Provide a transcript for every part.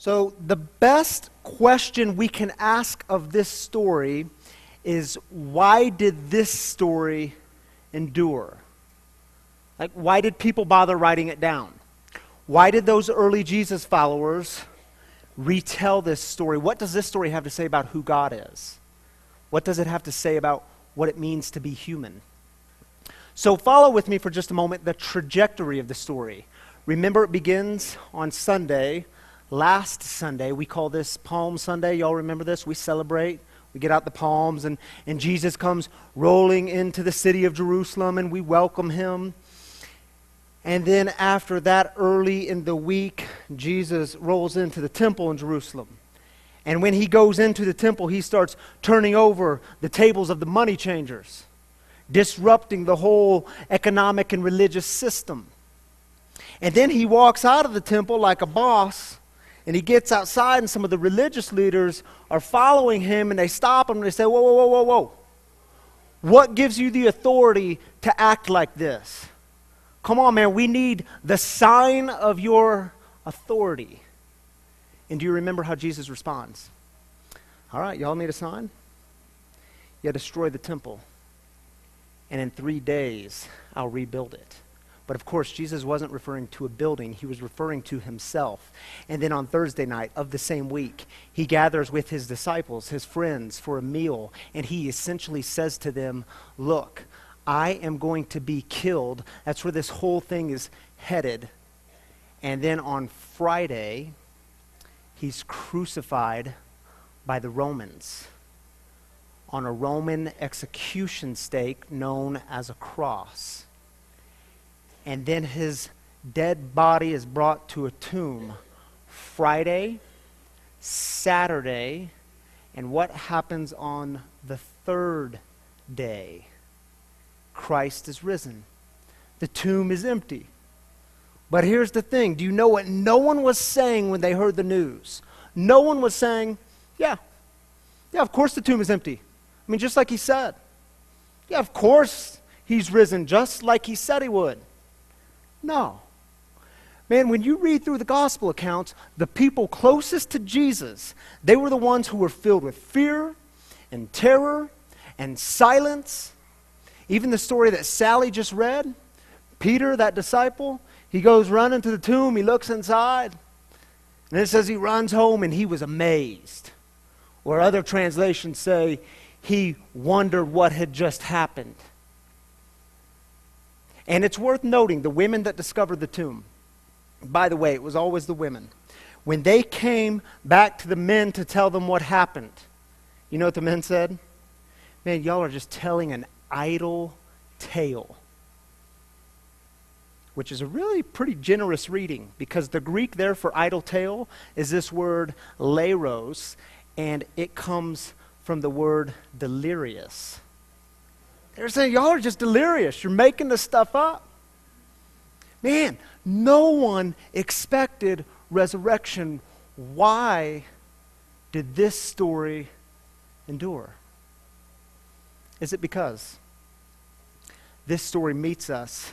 So the best question we can ask of this story is, why did this story endure? Like, why did people bother writing it down? Why did those early Jesus followers retell this story? What does this story have to say about who God is? What does it have to say about what it means to be human? So follow with me for just a moment the trajectory of the story. Remember, it begins on Sunday. Last Sunday, we call this Palm Sunday. Y'all remember this? We celebrate. We get out the palms, and Jesus comes rolling into the city of Jerusalem, and we welcome him. And then after that, early in the week, Jesus rolls into the temple in Jerusalem. And when he goes into the temple, he starts turning over the tables of the money changers, disrupting the whole economic and religious system. And then he walks out of the temple like a boss, and he gets outside, and some of the religious leaders are following him, and they stop him, and they say, whoa, whoa, whoa, whoa, whoa. What gives you the authority to act like this? Come on, man, we need the sign of your authority. And do you remember how Jesus responds? All right, y'all need a sign? Yeah, destroy the temple, and in 3 days, I'll rebuild it. But of course, Jesus wasn't referring to a building. He was referring to himself. And then on Thursday night of the same week, he gathers with his disciples, his friends, for a meal. And he essentially says to them, look, I am going to be killed. That's where this whole thing is headed. And then on Friday, he's crucified by the Romans on a Roman execution stake known as a cross. And then his dead body is brought to a tomb Friday, Saturday, and what happens on the third day? Christ is risen. The tomb is empty. But here's the thing. Do you know what no one was saying when they heard the news? No one was saying, yeah, of course the tomb is empty. I mean, just like he said. Yeah, of course he's risen, just like he said he would. No. Man, when you read through the gospel accounts, the people closest to Jesus, they were the ones who were filled with fear and terror and silence. Even the story that Sally just read, Peter, that disciple, he goes running to the tomb, he looks inside, and it says he runs home and he was amazed. Or other translations say he wondered what had just happened. And it's worth noting, the women that discovered the tomb, by the way, it was always the women. When they came back to the men to tell them what happened, you know what the men said? Man, y'all are just telling an idle tale. Which is a really pretty generous reading, because the Greek there for idle tale is this word leiros, and it comes from the word delirious. They're saying, y'all are just delirious. You're making this stuff up. Man, no one expected resurrection. Why did this story endure? Is it because this story meets us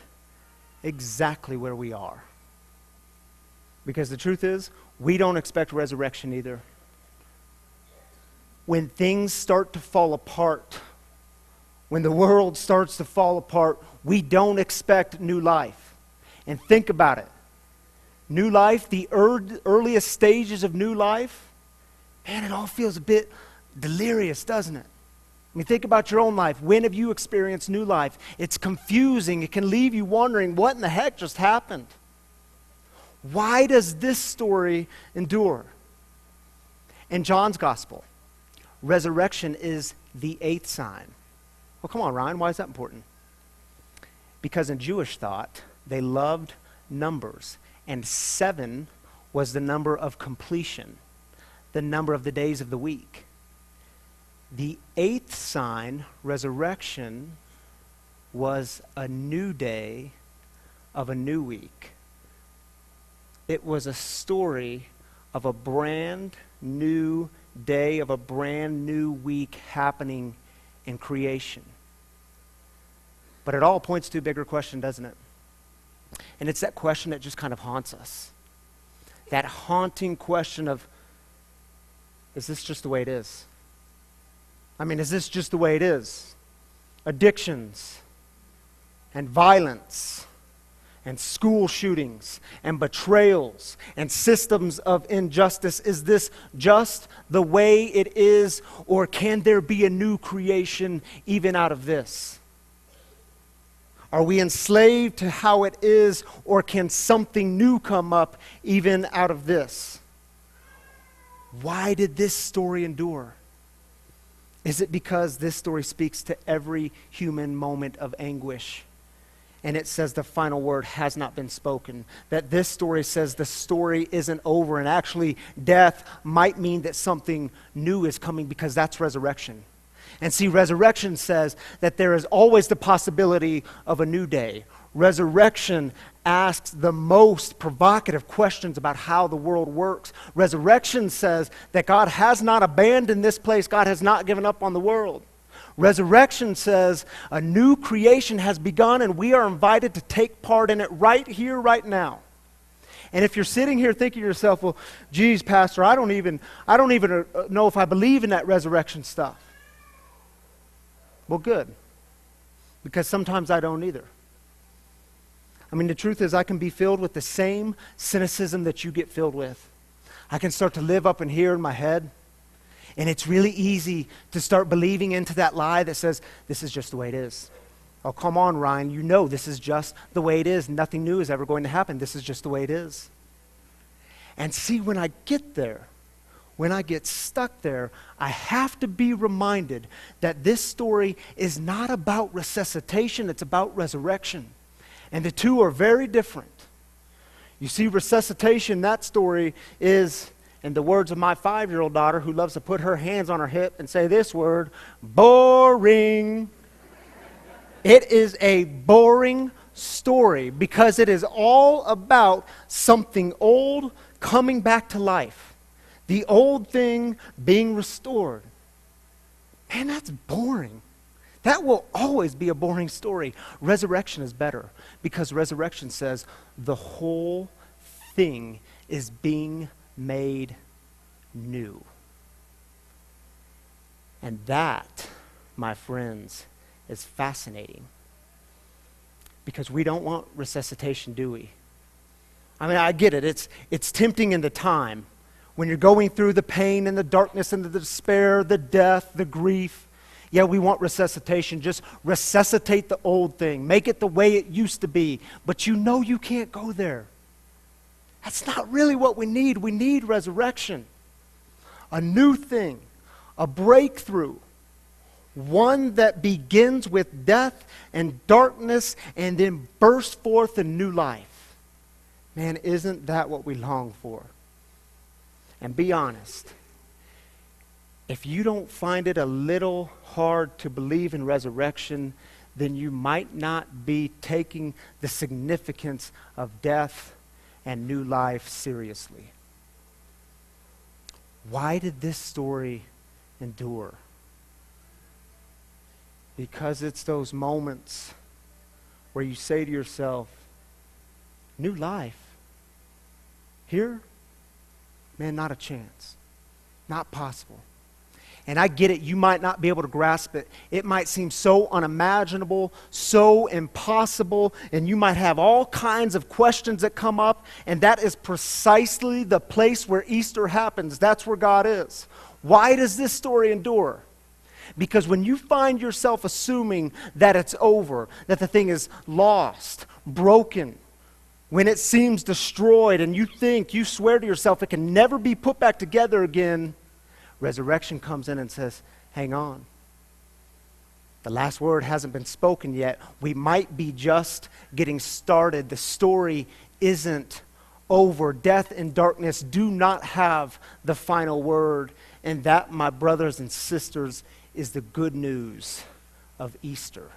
exactly where we are? Because the truth is, we don't expect resurrection either. When things start to fall apart, when the world starts to fall apart, we don't expect new life. And think about it. New life, the earliest stages of new life, man, it all feels a bit delirious, doesn't it? I mean, think about your own life. When have you experienced new life? It's confusing. It can leave you wondering, what in the heck just happened? Why does this story endure? In John's gospel, resurrection is the 8th sign. Well, come on, Ryan, why is that important? Because in Jewish thought, they loved numbers, and 7 was the number of completion, the number of the days of the week. The 8th sign, resurrection, was a new day of a new week. It was a story of a brand new day, of a brand new week happening in creation. But it all points to a bigger question, doesn't it? And it's that question that just kind of haunts us. That haunting question of, is this just the way it is? I mean, is this just the way it is? Addictions and violence and school shootings and betrayals and systems of injustice. Is this just the way it is, or can there be a new creation even out of this? Are we enslaved to how it is, or can something new come up even out of this? Why did this story endure? Is it because this story speaks to every human moment of anguish? And it says the final word has not been spoken. That this story says the story isn't over, and actually death might mean that something new is coming, because that's resurrection. And see, resurrection says that there is always the possibility of a new day. Resurrection asks the most provocative questions about how the world works. Resurrection says that God has not abandoned this place. God has not given up on the world. Resurrection says a new creation has begun, and we are invited to take part in it right here, right now. And if you're sitting here thinking to yourself, well, geez, Pastor, I don't even know if I believe in that resurrection stuff. Well, good, because sometimes I don't either. I mean, the truth is I can be filled with the same cynicism that you get filled with. I can start to live up in here in my head, and it's really easy to start believing into that lie that says, this is just the way it is. Oh, come on, Ryan, you know this is just the way it is. Nothing new is ever going to happen. This is just the way it is. And see, when I get there, when I get stuck there, I have to be reminded that this story is not about resuscitation, it's about resurrection. And the two are very different. You see, resuscitation, that story is, in the words of my 5-year-old daughter, who loves to put her hands on her hip and say this word, boring. It is a boring story because it is all about something old coming back to life. The old thing being restored. Man, that's boring. That will always be a boring story. Resurrection is better because resurrection says the whole thing is being made new. And that, my friends, is fascinating. Because we don't want resuscitation, do we? I mean, I get it. It's tempting in the time. When you're going through the pain and the darkness and the despair, the death, the grief, yeah, we want resuscitation. Just resuscitate the old thing. Make it the way it used to be. But you know you can't go there. That's not really what we need. We need resurrection. A new thing. A breakthrough. One that begins with death and darkness and then bursts forth in new life. Man, isn't that what we long for? And be honest, if you don't find it a little hard to believe in resurrection, then you might not be taking the significance of death and new life seriously. Why did this story endure? Because it's those moments where you say to yourself, new life? Here? Man, not a chance. Not possible. And I get it, you might not be able to grasp it. It might seem so unimaginable, so impossible, and you might have all kinds of questions that come up, and that is precisely the place where Easter happens. That's where God is. Why does this story endure? Because when you find yourself assuming that it's over, that the thing is lost, broken, when it seems destroyed and you swear to yourself it can never be put back together again, resurrection comes in and says, hang on. The last word hasn't been spoken yet. We might be just getting started. The story isn't over. Death and darkness do not have the final word. And that, my brothers and sisters, is the good news of Easter.